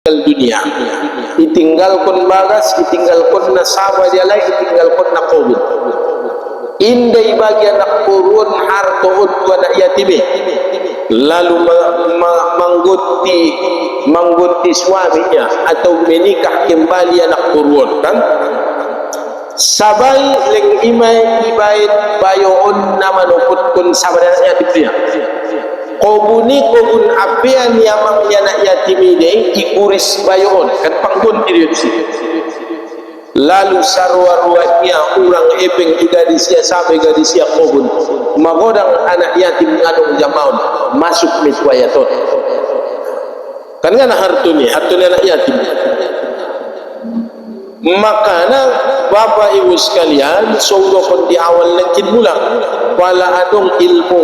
dunia, itinggalkan bagas, itinggalkan nasaba dia lain, itinggalkan nakobun. Indai bagi anak kurun hartoun tu anak yatimi, lalu mengguti suaminya atau menikah kembali anak kurun, kan? Sabai leng imai ibaid bayoon nama nuput kun sabadannya yatimnya. Kobun apian yamangnya nak yatimi deh ikuris bayoon kan panggun diri itu. Lalu sarwa-ruatnya orang epeng gadisia sampai gadisia kobun magodang anak yatim ngadong jamaun masuk mitwayatot kan hartunya anak yatim. Makana bapak ibu sekalian sodokon di awal lengkin mulang wala adong ilmu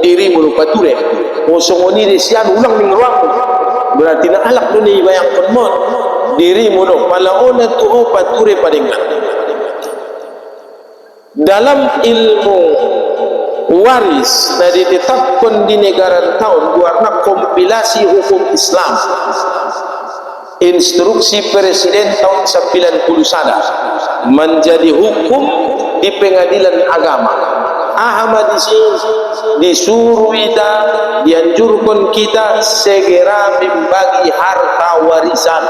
diri merupa ture ngosongoni desian ulang mingruang berarti na alak duni bayang penmon diri muno wala ona tuho pature padinggan dalam ilmu waris na ditetapkan di negara tahun warna kompilasi hukum Islam instruksi presiden tahun 91 menjadi hukum di pengadilan agama. Ahmad disuruh kita, dianjurkan kita segera membagi harta warisan.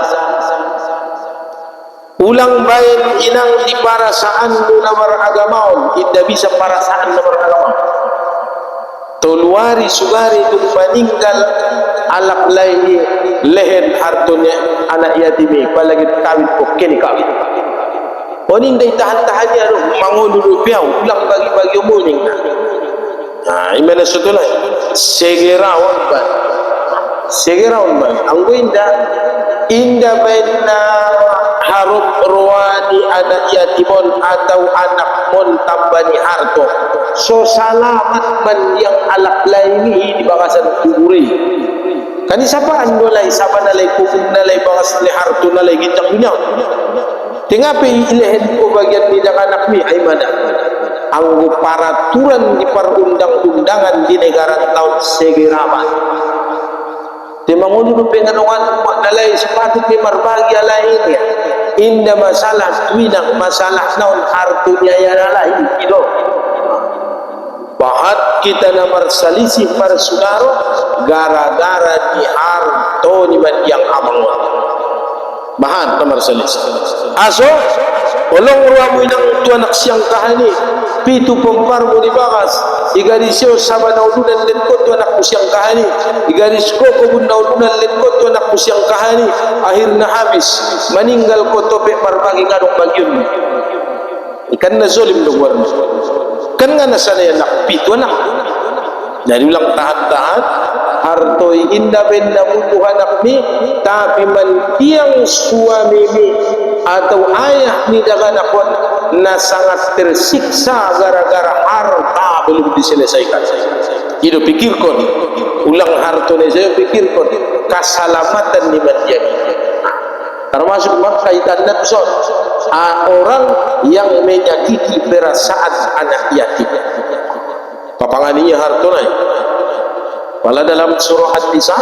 Ulang baik inang di parasaan nomor agamaun, tidak bisa parasaan nomor agamaun. Toluari sugari itu meninggal alak lainnya lehen hartonya anak yatimi palagi kawin kokeni kawin oning day tahan-tahannya mangun rupiah ulang bagi-bagi umuning nah imana sutulay segerawan ban anggo inda baina harut ruwani anak yatimon atau anak mon tambani harto so salamat ban yang alak laini di bakasan kuburi kani siapa andolai siapa nalai kubur nalai bakas le harto nalai gincang dunia tengapi ilehen ko bagian tidak anak mi ay mana anggo peraturan di perundang-undangan di negara tahun segeraman temangulu penganongan nalai sepatut di marbagi lainnya inda masalah winang masalah naon hartunya ya lain gitu bahat kita namar selisih para saudara gara-gara di harto ni yang amang bahan namar selisih aso olong ruamu inang tu anak siang kahani pitu pempar mo dibakas igarisyo sabanaudunan letkot tu anak siang kahani igarisko kobunaudunan letkot tu anak siang kahani akhirnya habis meninggal ko tope parbagi ngadong bagyun ikan na zolim dong warna kan nga nasana yan nakpito anak dari ulang tahan-tahan hartoi inda benda mutuhan nakmi tapi man tiang suami mi atau ayah ni dagan akon na sangat tersiksa gara-gara harta belum diselesaikan itu pikirkan ulang hartone saya pikirkan keselamatan ni menjadi termasuk kaitan nafsun orang yang menyakiti perasaan anak yatim papanganinya hartonai wala dalam surah An-Nisa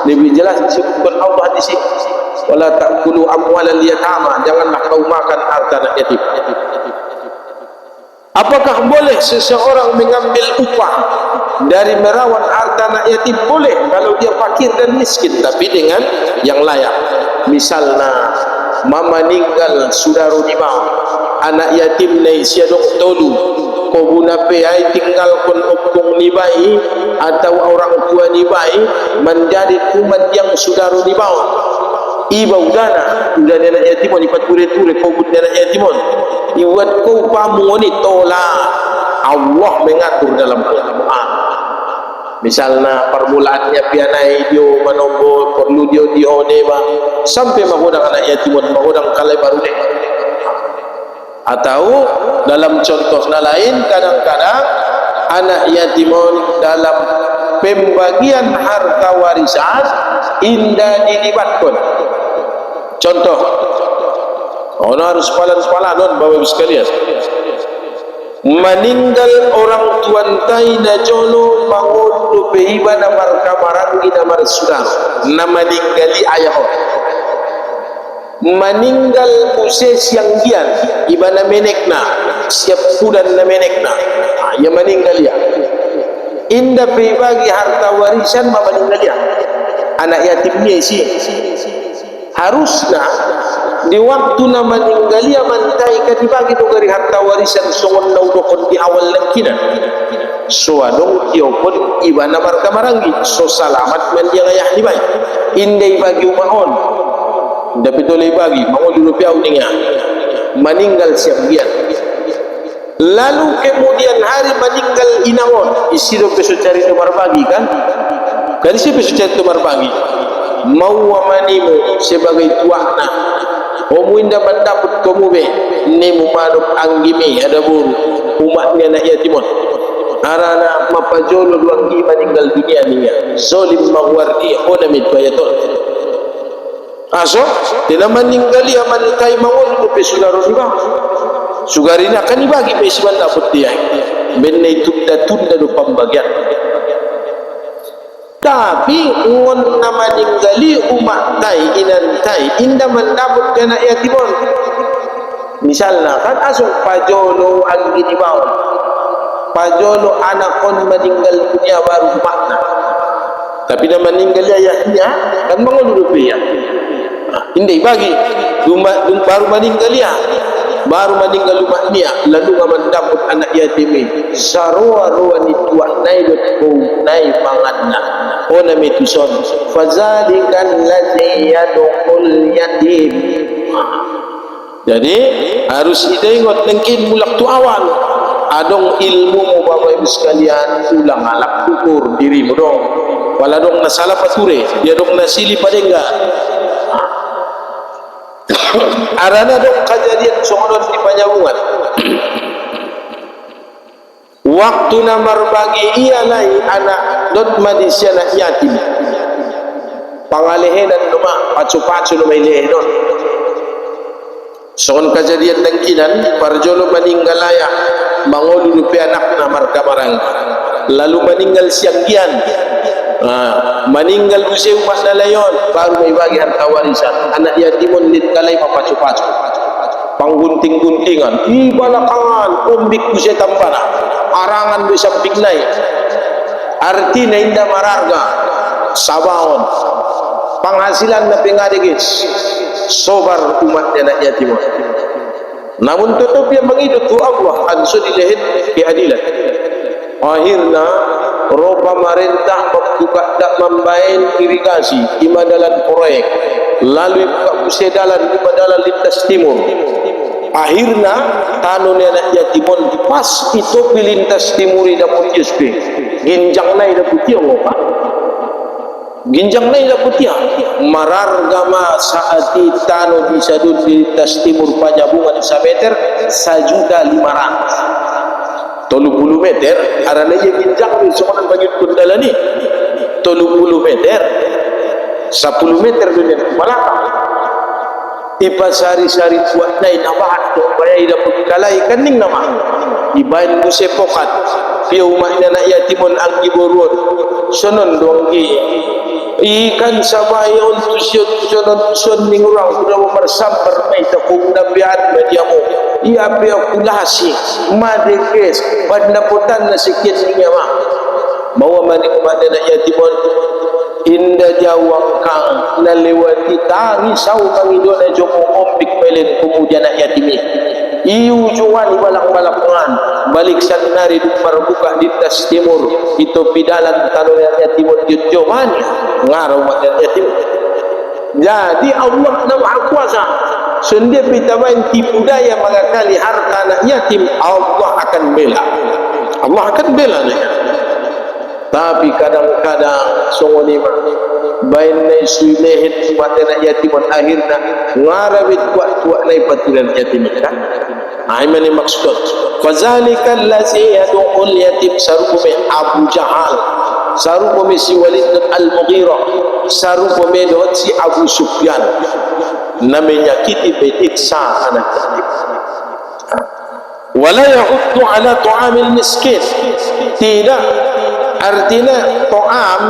lebih jelas disebutkan Allah di sini wala ta'kulu amwalal yatama janganlah kau makan harta anak yatim. Apakah boleh seseorang mengambil upah dari merawat harta anak yatim? Boleh kalau dia fakir dan miskin tapi dengan yang layak. Misalnya mama meninggal saudara di bawah anak yatim nai siadok tolu kobuna pe ai tinggalkan opkong ni bayi atau orang tua ni bayi menjadi kuman yang saudara di bawah iba udana anak yatimon ipat ture-ture kobun anak yatimon iwat ko pamuni tola Allah mengatur dalam Al-Quran. Misalnya permulaannya pianai dia manombol perlu dia dihoneba sampai mahodang anak yatimon mahodang kalai baru deh atau dalam contoh lain kadang-kadang anak yatimon dalam pembagian harta warisan indah dilibatkan contoh orang harus palan-palanon bapak ibu sekalian meninggal orang tuan taina jolo bangun lupehiba namar kamarangi namar saudara nama ninggali ayah meninggal usia siang gian iba na menekna siap kudan na menekna ya meninggal ya inda pribadi harta warisan ma meninggal ya anak yatimnya isi harusnya di waktu na meninggal ya mantai ka dibagi dari harta warisan songon na udokon di awal langkinan so adong tiopon iba na marka marangi so salamat man dia ngayah di bay indai bagi umahon tapi toleh bagi mau dulu piau ninga meninggal siap dia lalu kemudian hari meninggal inangon isi do peso cari tumar bagi kan si peso cari tumar bagi mau wamanimu sebagai tuakna omu inda mendaput kamu be nemu manuk anggimi ada buru umatnya anak yatimon arana mapajolo duangi meninggal dunia niya zolim magwardi ona mitwayaton aso dina meninggal ya manikai mangol mo pesugaro diba sugarina kan ibagi pesiman dapat dia benne tunda do pambagian tapi ngon na meninggali umat tai inantai inda mendaput kana yatimon misalnya kan aso pajolo anggi di bawah pajolo anak kon meninggal dunia baru makna tapi na meninggal ayahnya kan mangol rupiah indai bagi baru meninggal ya baru meninggal umatnya lalu mendapat anak yatim sarwa-rwa ni tuak naidot ko nai panganna ona mituson fazalikan ladzi yadul yatim jadi harus idingot nengkin mulak tu awal adong ilmu mo bapak ibu sekalian ulang alak ukur dirimu dong wala dong nasalah pature dia dong nasili padengga arana dong kejadian songodon di Panyabungan waktu namar bagi ialah anak dot madisya anak yatim pangalehenan rumah pacu-pacu lumay lehedon songon kejadian dengkinan parjolo meninggal ayah mangolu rupi anak namar kamarang lalu meninggal siang gian meninggal usia umat nalayon baru may bagi harta warisan anak yatimon lit kalay papacu-pacu panggunting-guntingan ibalakangan umbik usia tampana arangan bisa pignay artinya indah mararga sabaon penghasilan na pingadigis sobar umat anak yatimon namun tetap yang mengidut tu Allah anso dilehit keadilan akhirnya roh pemerintah membuka tak membain irigasi di madalan proyek lalu buka usedalan di madalan lintas timur akhirnya tanun anak yatimon pas itu lintas timuri dapur ISP ginjang naik dapur tiang apa ginjang naik dapur tiang marargama saat tanu bisa duduk di lintas timur Panyabungan sameter 1.500.000 30 meter arana ye ginjang ni sokonan bagi kundala ni 30 meter 10 meter dunia malaka ipasari-sari buat nai nabahat to bayai dapat kalai kaning nama ibain ku sepokat piu makna anak yatimon anggi borun sonon donggi ikan sabayon tusyot sonon son ning urang sudah memersambar mai takung nabiat mediamu ia pia kulasi madekes padnaputan na sikit niya ma bawa maning umat anak yatimon inda jawang kang nalewati tangi sau mangido na joko ompik pelen kemudian anak yatimnya iu juan balak-balakan balik sanari marbuka di tas timur itu pidalan tanun anak yatimon jomani ngarau umat anak yatim jadi Allah na maha kuasa sendiri pitamain tipu daya mengakali harta anak yatim Allah akan bela tapi kadang-kadang songonima bain na isuilehit umat anak yatim akhirnya ngarawit kuat-kuat na ipatulan yatim kan ini maksud fazalika allazi yad'ul yatim sarupume Abu Jahal sarupume si Walid al-Mughirah sarupume dot si Abu Sufyan na menyakiti betiksa anak yatim wala yahuddu ala ta'amil miskin tidak artinya to'am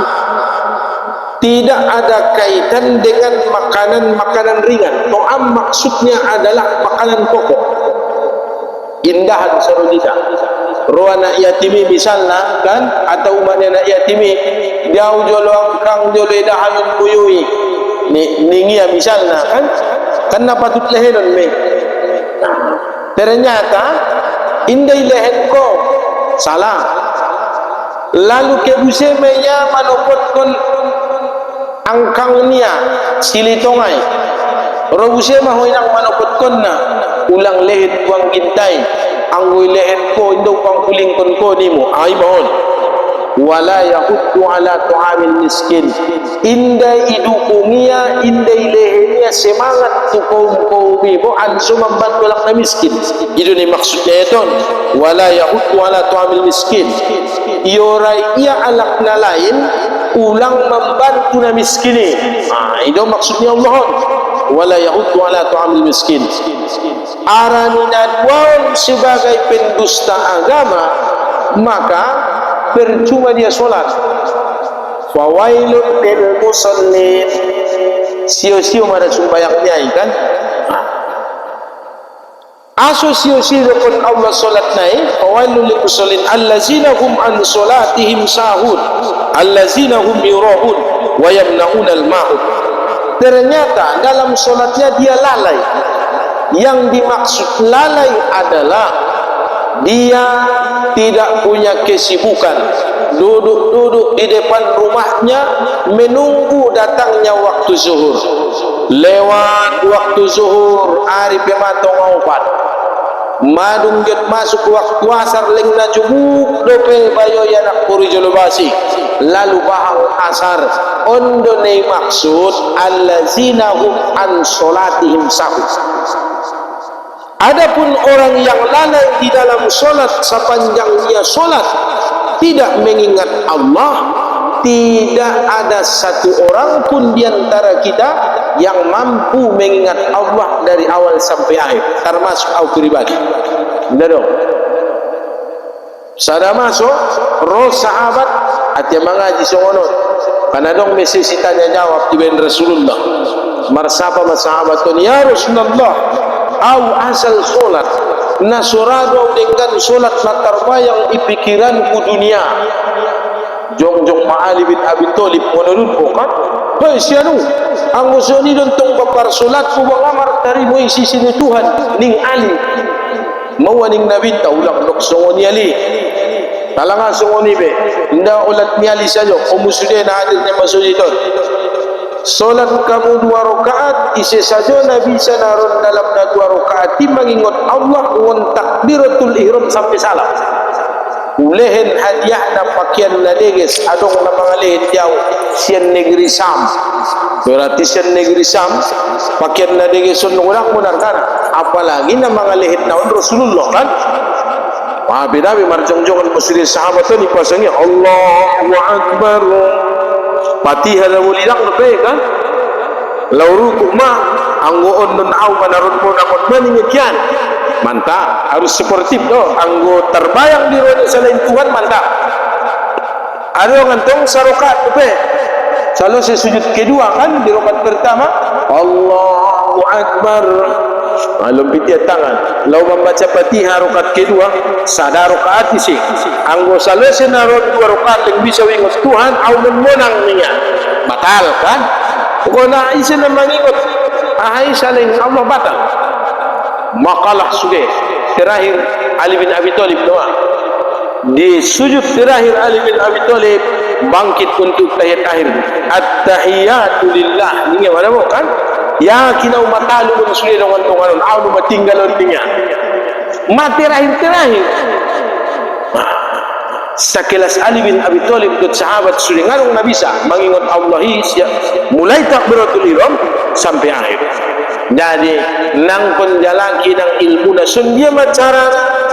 tidak ada kaitan dengan makanan-makanan ringan. To'am maksudnya adalah makanan pokok. Indahan sarudita. Roh anak yatimi misalnya kan, atau umatnya anak yatimi dia jolo kang jolo dahayun buyui ningia misalnya kan patut lehenon me. Ternyata indai lehen ko salah. Lalu kebusemenya manopotkan angkang niya silitongai. Robusema hoinang manopotkan na ulang lehet kuang gintay. Anggoy lehet ko indo pang kulingkon ko nimo ay mohon. Wala yahuddu ala tu'amil miskin. Inday idukungia, inday lehenya semangat tu kaum ibu anso membantu lang na miskin. Itu ni maksudnya itu. Wala yahuddu ala tu'amil miskin. Ioray ia alak na lain ulang membantu na miskin. Itu maksudnya Allah. Wala yahuddu ala tu'amil miskin. Araninan wawan sebagai pendusta agama, maka percuma dia solat. Fawailun lil musallin, sio-sio mana sembahyangnya kan? Asosio-sio pun Allah solat naik. Fawailun lil musallin allazina hum an solatihim sahun, allazina hum yurahun wa yamnaun al ma'ud. Ternyata dalam solatnya dia lalai. Yang dimaksud lalai adalah dia tidak punya kesibukan, duduk-duduk di depan rumahnya menunggu datangnya waktu zuhur. Lewat waktu zuhur ari pematong opat madung get masuk waktu asar leng na jubuk dope bayo yanak puri jolobasi lalu bahang asar ondo nei maksud allazina hum an solatihim sahun. Adapun orang yang lalai di dalam solat sepanjang dia solat tidak mengingat Allah, tidak ada satu orang pun di antara kita yang mampu mengingat Allah dari awal sampai akhir, termasuk aku pribadi. Tidak dong. Sada masuk roh sahabat atia mengaji songonot. Karena dong mesti tanya jawab di ben Rasulullah. Marsapa sahabat ya Rasulullah. Au asal solat nasurado dengan solat latarbayang ipikiranku dunia jongjong ma'ali bin Abi Thalib menurut bukan hei sianu anggo soni dontong bapar solat ku bangamar dari mo sisi ni Tuhan ning ali mawaning nabi taulang lok songoni ali talanga songoni be nda ulat ni ali sajo umusude na hadir ni masujidon. Solat kamu 2 rakaat isi saja Nabi sanaron dalam 2 rakaat mengingat Allah wan takbiratul ihram sampai salam. Ulehen hadiah na pakaian ladeges adong na mga lehet yaw siyan negeri Sam. Berarti siyan negeri Sam pakaian ladeges sun ulang munar kana. Apalagi na mga lehet na Rasulullah kan. Nabi marjong-jongan muslim sahabat ni pasangnya Allahu Akbar. Fatihah la wulilang lebih kan lauruku ma anggo on au manarun mo namon maningkian mantap harus sportif do anggo terbayang di roda selain Tuhan mantap ada ngantong sarokat lebih kalau sujud kedua kan di rakaat pertama Allahu Akbar malum pitiat tangan lau membaca Fatihah rakaat kedua sadar rakaat isi anggo salese narod 2 rakaat yang bisa ingat Tuhan au menang niya batal kan pokoknya isi na mengingat ahai saling Allah batal makalah sudah terakhir Ali bin Abi Thalib doa di sujud terakhir Ali bin Abi Thalib bangkit untuk tahiyat akhir at-tahiyatu lillah ini mana mo kan ya kina umatalu mo sudah dengan tunganon au matinggalon niya mati terakhir sekelas Ali bin Abi Thalib dan sahabat sudah ngarung na bisa mengingat Allah mulai takbiratul ihram sampai akhir. Jadi nang penjalaki nang ilmu na sun dia macara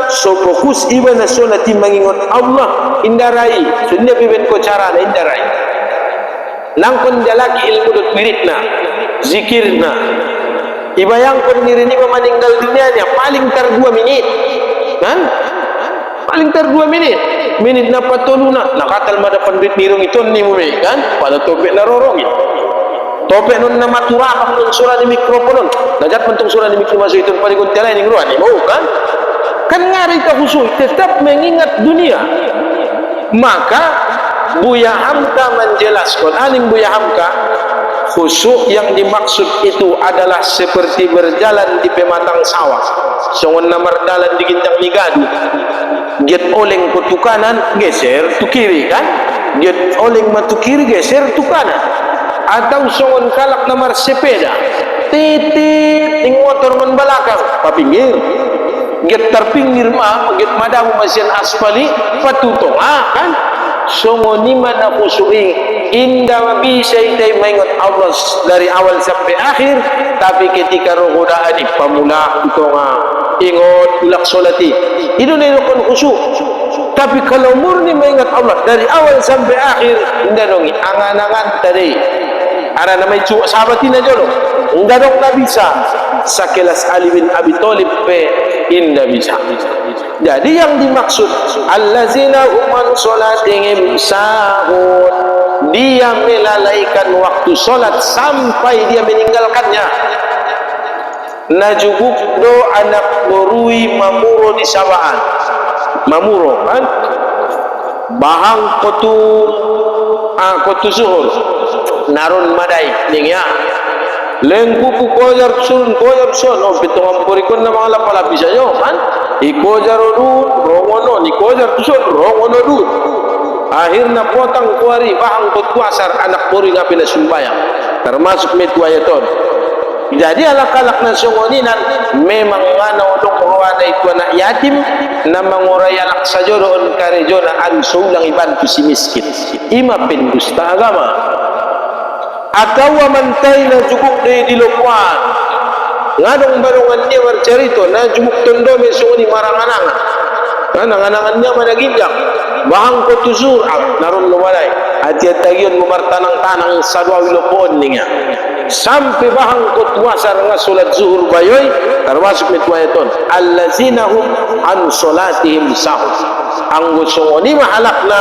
so fokus iba na solat mengingat Allah indarai sun dia piben ko cara na indarai nang penjalaki ilmu dot miritna zikirna ibayang pun diri ni meninggal dunianya paling tar 2 menit kan paling tar 2 menit minit na patuluna nakatal madapan bit nirong ito ni mo kan pada topik na rorongin topik nun na maturapak nun surah di mikrofonon najat pentung surah di mikrofon itu paling kuntiala ini ruan mau kan ngari ka khusyuk tetap mengingat dunia. Maka Buya Hamka menjelaskan aling Buya Hamka khusyuk yang dimaksud itu adalah seperti berjalan di pematang sawah songon namar dalan di ginjang migadu get oleng ke kanan geser tu kiri kan get oleng matu kiri geser tu kanan atau songon kalak namar sepeda titit ting motor man balakang papinggir get terpinggir mah get madamu mesin aspali patutong kan songoni mana khusyuk indah bisa kita mengingat Allah dari awal sampai akhir tapi ketika roh godaan pamula itu ingat ulak solati itu nilai khusyuk tapi kalau murni mengingat Allah dari awal sampai akhir indah dong angan-angan tadi ada namanya cuk sahabatin aja loh indah dong tak bisa sakelas Ali bin Abi Thalib indah bisa. Jadi yang dimaksud allazina hum an salatihim sahun, dia melalaikan waktu solat sampai dia meninggalkannya. Najubuk do anak borui mamuro di sawaan mamuro kan bahang kotu zuhur narun madai ningya lengkuku kojar sun oh pitong ampurikon na mga lapalapis ayo kan ikojar odun rongono ikojar sun rongono dun akhirnya potang kuari bahang kutwasar anak puri nga pinasumbayang termasuk metwayaton. Jadi alak-alak na sungoninan memang ngana udong kawana itu anak yatim na mangurayalak sa jodoon karejo na ansulang ibantu si miskin ima pindusta agama atau mantay na juguk di dilokuan ngadong barungan niya marcarito na juguk tondo may sungoni marangananga nanganangannya managinjak bahang kotuzur naron lumalay at yatagyon mumartanang-tanang sa dua wilopoon niya sampai bahang kotwasar nga sulat zuhur bayoy termasuk mitwayaton allazina hum an solatihim sahun ang gusungoni mahalak na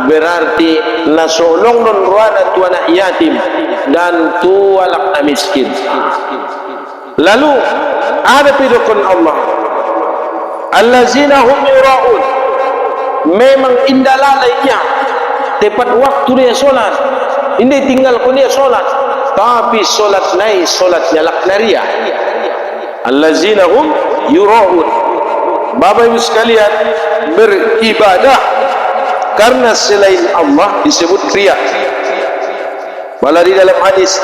berarti nasolong non ruana tuana yatim dan tualak na miskin. Lalu ada pidukun Allah allazina hum yura'un memang indah lalainya tepat waktu dia solat ini tinggal ko dia solat tapi solat nai solat nyalak naria allazina hum yura'un. Bapak ibu sekalian beribadah karena selain Allah disebut riya. Malah di dalam hadis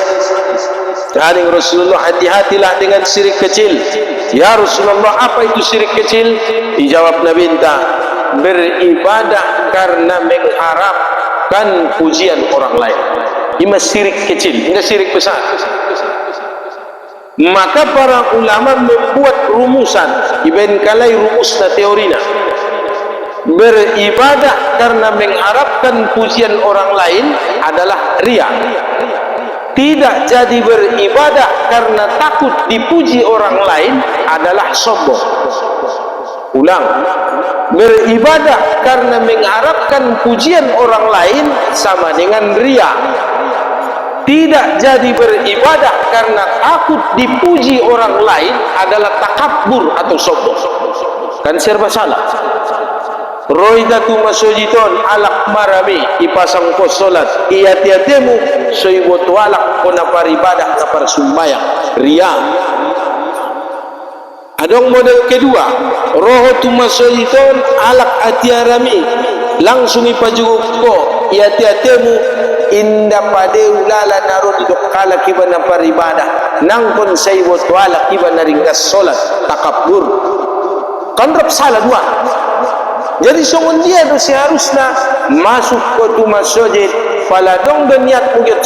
dari Rasulullah hati-hatilah dengan syirik kecil. Ya Rasulullah apa itu syirik kecil? Dijawab Nabi entah beribadah karena mengharapkan pujian orang lain. Ini syirik kecil, enggak syirik besar. Maka para ulama membuat rumusan iben kalai rumusna teorina beribadah karena mengharapkan pujian orang lain adalah riya. Tidak jadi beribadah karena takut dipuji orang lain adalah sombong. Ulang, beribadah karena mengharapkan pujian orang lain sama dengan riya. Tidak jadi beribadah karena takut dipuji orang lain adalah takabur atau sombong. Kan serba salah. Roidatu masujiton alak marami ipasang ko solat iyatiatemu soibotu alak ko na paribadah na parsumbayang riya. Adong model kedua roho tu masujiton alak atiarami langsung ipajuguk ko iyatiatemu inda pade ulala narun idok kala kiba na paribadah nangkon soibotu alak kiba na ringkas solat takabur kanrap salah dua. Jadi songon dia tu seharusnya masuk ke tu masjid paladong dan niat mungkin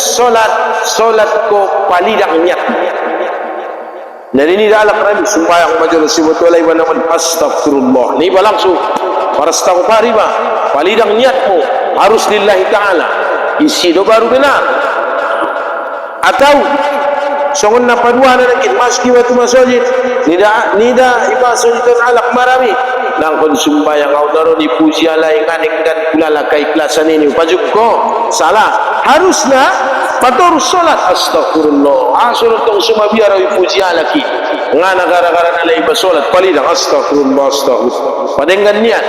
solat ko palidang niat. Jadi ini dalam Nabi sembahyang majelis sebetulnya ibadah namun astagfirullah. Ini langsung para astaghfar riba palidang niatmu harus lillahi taala. Isi do baru benar. Atau songon napadua na nakit masuk ke tu masjid nida iba sunnatun alaq marami nang kon sumbayang kau daro di puji Allah nganing dan kulala keikhlasan ini pajuk ko salah harusnya pator salat astagfirullah asal tong semua biar puji Allah ki ngana gara-gara nalai basolat palidang astagfirullah astagfirullah padengan niat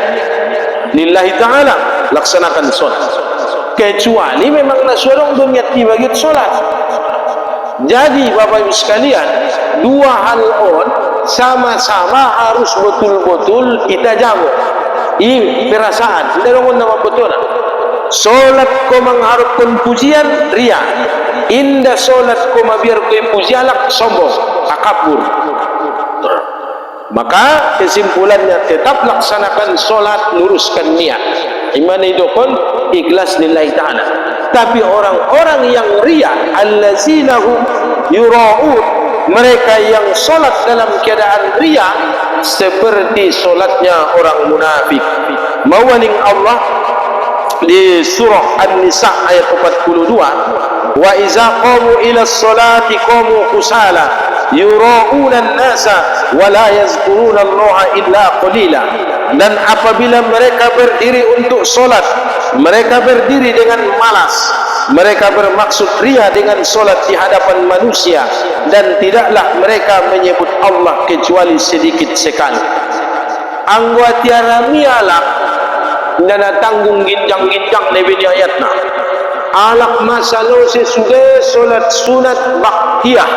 lillahi ta'ala laksanakan salat kecuali memang nasurong niat di bagi salat. Jadi Bapak Ibu sekalian, dua hal on sama-sama harus betul-betul kita jago. Ini perasaan, tidak ada nama betul. Solat ko mengharapkan pujian ria, indah solat ko mabiar ko pujian lak sombong, takabur. Maka kesimpulannya tetap laksanakan solat, luruskan niat. Iman itu pun ikhlas lillahi ta'ala. Tapi orang-orang yang ria, allazina hum yura'un, mereka yang solat dalam keadaan ria seperti solatnya orang munafik. Mawaling Allah di surah An-Nisa ayat 42, wa iza qamu ila sholati qamu kusala yura'una an-nasa wa la yazkuruna Allah illa qalila. Dan apabila mereka berdiri untuk solat, mereka berdiri dengan malas, mereka bermaksud ria dengan solat di hadapan manusia, dan tidaklah mereka menyebut Allah kecuali sedikit sekali. Anggwa tiara mialak dan tanggung ginjang-ginjang lebih ayatna alak masalo sesudah solat sunat baktiyah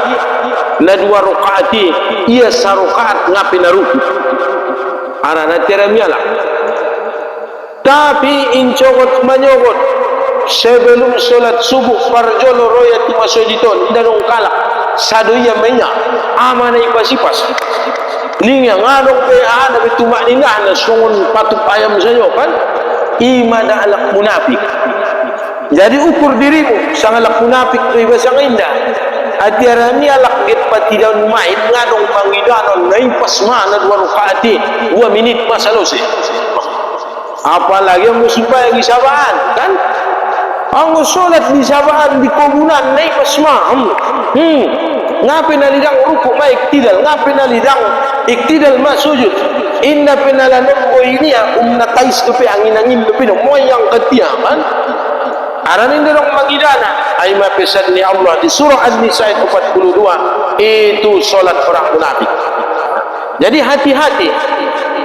na dua rakaati ia sarukaat ngapi naruku arana tiara mialak. Tapi incogot manyogot sebelum solat subuh parjolo roya tu masjiditon danong kalak sadoya menya amana ipasipas ning yang ngadong pe ada bitumak ninah na sungun patup ayam sayo kan imada alak munafik. Jadi ukur dirimu sangalak munafik tu iba sang indah atiarami alak get patidaun main ngadong pangidanon nai pasma na 2 rakaati 2 menit masalose. Apalagi yang musibah yang disabaan kan ang solat disabaan di kubunan naik pasma ngapain nalidang rukuk ma iktidal ngapain nalidang iktidal ma sujud inna penalanong ko ini natais kepe angin-angin kepe moyang ketiaman aranin derong magidana ay mapesan ni Allah di surah An-Nisa ayat 42 itu solat orang munafik. Jadi hati-hati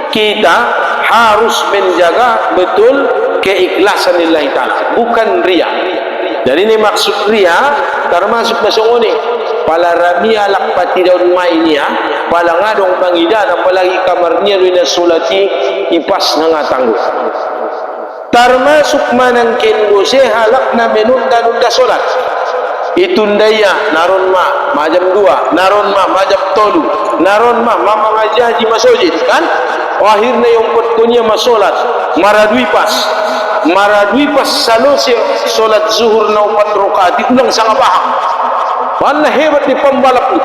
kita harus menjaga betul keikhlasan lillahi ta'ala, bukan ria. Jadi ini maksud ria termasuk masuk ini pala ramia lakpati daun mainia pala ngadong pangidan apalagi kamarnya luina sulati ipas nangatangguh termasuk manangkin dose halak na menunda-nunda solat itundaya naron ma majam 2 naron ma majam tolu naron ma mama ngaji masjid kan akhirnya yang potkonya masolat maradui pas salose solat zuhur na 4 rakaat ulang sangat paham mana hebat di pembalap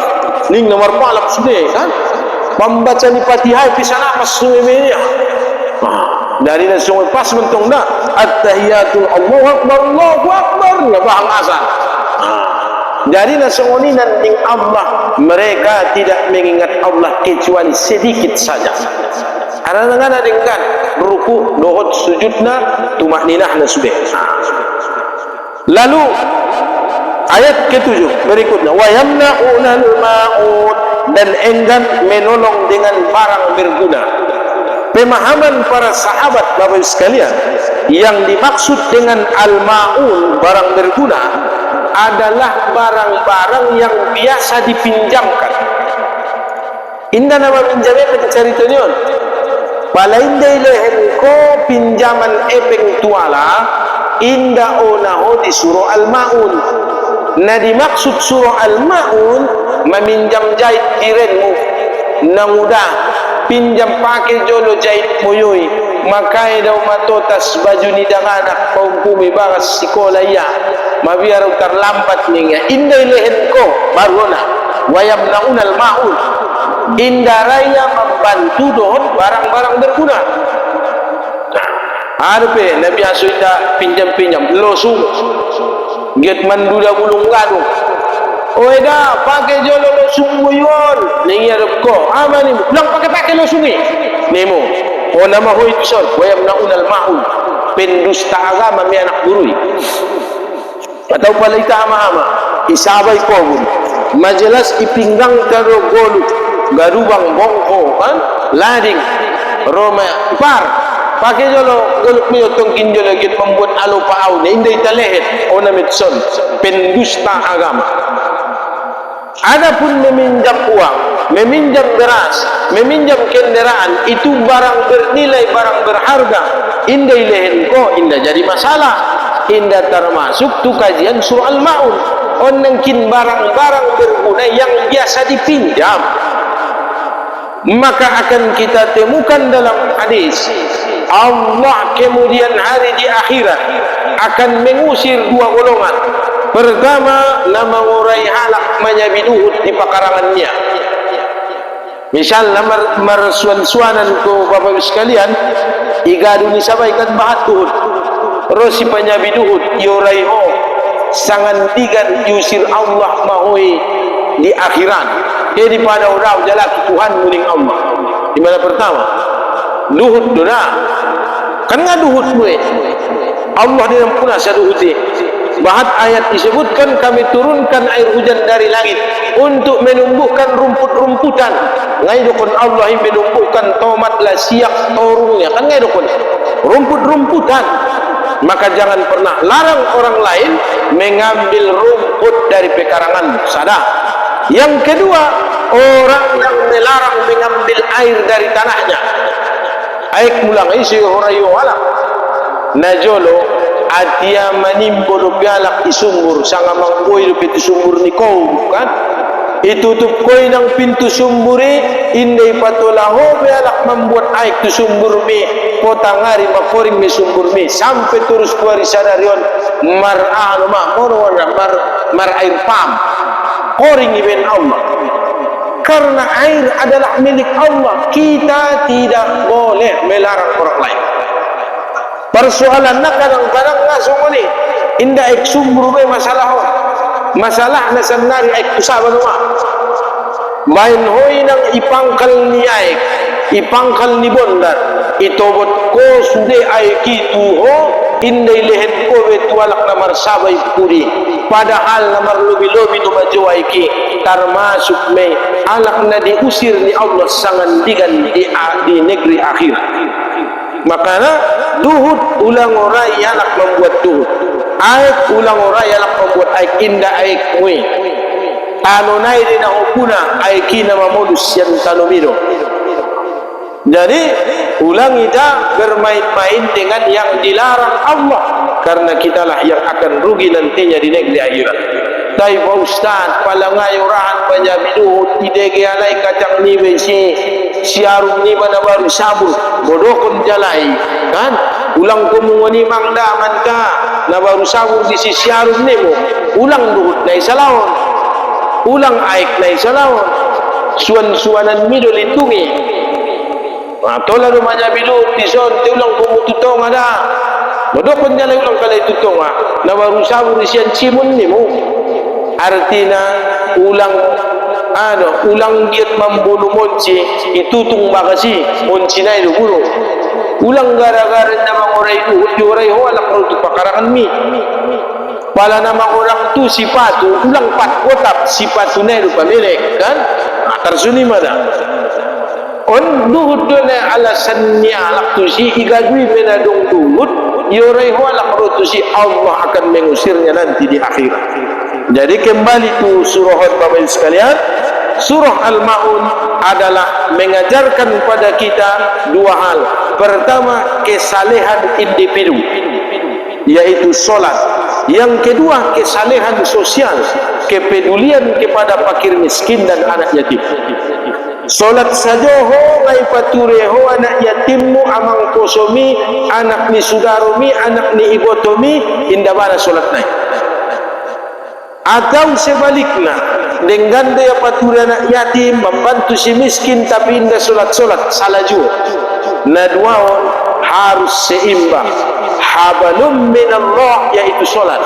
ning nomor balap sudah kan pembaca ni Fatihah bisa napas sumemenya dari nasung pas mentong na at-tahiyatul Allahu akbar na bahang azan. Dari nasungoni ning Allah mereka tidak mengingat Allah kecuali sedikit saja. Karena dengan ruku dohot sujudna tumakninah na sudah. Lalu ayat ke-7 berikutnya wa yamna'una al-ma'un dan enggan menolong dengan barang berguna. Pemahaman para sahabat Bapak Ibu sekalian yang dimaksud dengan al-ma'un barang berguna adalah barang-barang yang biasa dipinjamkan. Indah nama pinjamnya pencari tunion palainday lehen ko pinjaman epeng tuala indah onaho di surah al-ma'un. Nah dimaksud surah al-ma'un meminjam jahit kirenmu nang udah pinjam pakai jolo jahit moyoi makai daw matotas baju nidang anak paumpumi bagas sekolah ya mabiar utar lambat niya inday lehen ko barona wayam naunal maun indaraya membantu dohot barang-barang berguna. Arpe nabi asuida pinjam-pinjam losung get manduda bulung gadung oeda pakai jolo losung buyon ningi arep ko amani lang pakai losung ni nemo o nama ho itu son wa yamnaunal maun pendusta agama mi anak burui atau palita ama-ama isabay ko majelas ipinggang karo golu garubang bongko kan lading Roma par pakai jolo goluk mi otong kinjolo git membuat alu paau ne indai talehet ona mitson pendusta agama. Adapun meminjam uang, meminjam beras, meminjam kendaraan itu barang bernilai, barang berharga. Indai lehen ko indah jadi masalah. Indah termasuk tu kajian surah Al-Maun. Onengkin barang-barang berguna yang biasa dipinjam. Maka akan kita temukan dalam hadis Allah kemudian hari di akhirat akan mengusir dua golongan. Pertama, nama ngurai halak menyabiduhut di pekarangannya. Misal marsuan-suanan ko bapak sekalian, igadu ni sabaikan bahat tuhut. Rosi penyabiduhut yurai ho sangantigan yusir Allah mahoi di akhirat. Jadi pada orang jalaki Tuhan muning Allah. Di mana pertama? Duhut dona. Kan ngaduhut gue. Allah di dalam puna saduhuti. Bahat ayat disebutkan kami turunkan air hujan dari langit untuk menumbuhkan rumput-rumputan. Ngaidukun Allah yang menumbuhkan tomat lah siak torungnya. Kan ngaidukun rumput-rumputan. Maka jangan pernah larang orang lain mengambil rumput dari pekarangan. Sadar. Yang kedua, orang yang melarang mengambil air dari tanahnya. Aik mulang isi horayu alam. Najolo atia manimbolo pialak isumbur sanga mangkoi lu pintu sumbur ni kau kan itutup koi nang pintu sumburi indai patolaho pialak membuat air tu sumbur mi potangari makoring mi sumbur mi sampai terus kuari sadarion mar anu ma mar air pam koring iben Allah karena air adalah milik Allah kita tidak boleh melarang orang lain. Persoalan nak kadang-kadang ngasong ni indah ek sumbur be masalah ho masalah na sanari ek usaban ma main hoy nang ipangkal ni aik ipangkal ni bondar itobot ko sude aik itu ho indai lehen ko be tualak na marsabay puri padahal na marlubi-lubi no majo aiki termasuk me alak na diusir ni Allah sangandigan di negeri akhir. Makanya duhut ulang orang yang nak membuat duhut aik ulang orang yang nak membuat aik indah aik mui tanonai dina hukuna aiki nama modus yang tanomiro. Jadi ulang kita bermain-main dengan yang dilarang Allah karena kitalah yang akan rugi nantinya di negeri akhirat. Tapi Pak Ustaz palangai orahan panjabiduhut idege alai kacang ni besi siarum ni mana baru sabur bodokon jalai kan ulang kumungoni mangda manka na baru sabur di si siarum ni mo ulang duhut na isalawon ulang aik na isalawon suan-suanan mi dolindungi tola rumahnya biduhut di son ti ulang kumututong ada bodokon jalai ulang kalai tutong na baru sabur di sian cimun ni mo artinya ulang ulang giat membulu monci itutung makasi monci na itu bulu ulang gara-gara nama orang itu orang itu alak untuk pakarangan mi pala nama orang tu sipatu ulang pat kotap sipatu na itu pemilik kan tersuni mana on duhut dona alasannya alak tu si igadui menadung duhut orang itu alak tu si Allah akan mengusirnya nanti di akhirat. Jadi kembali tu surah Bapak sekalian, surah Al-Maun adalah mengajarkan kepada kita dua hal. Pertama, kesalehan individu, yaitu solat. Yang kedua, kesalehan sosial, kepedulian kepada fakir miskin dan anak yatim. Solat sajoho ngai patureho anak yatimmu amang kosomi anak ni sudaromi anak ni ibotomi indah bana solat nai. Atau sebaliknya dengan dia patur anak yatim membantu si miskin tapi indah solat-solat salah juga. Nadwaon harus seimbang habalum minallah yaitu solat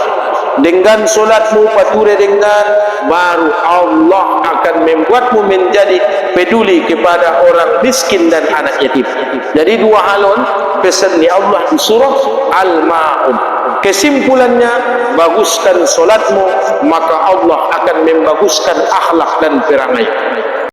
dengan solatmu pature dengan, baru Allah akan membuatmu menjadi peduli kepada orang miskin dan anak yatim. Jadi dua halon pesan ni Allah di surah Al-Ma'un. Kesimpulannya, baguskan solatmu, maka Allah akan membaguskan akhlak dan perangai.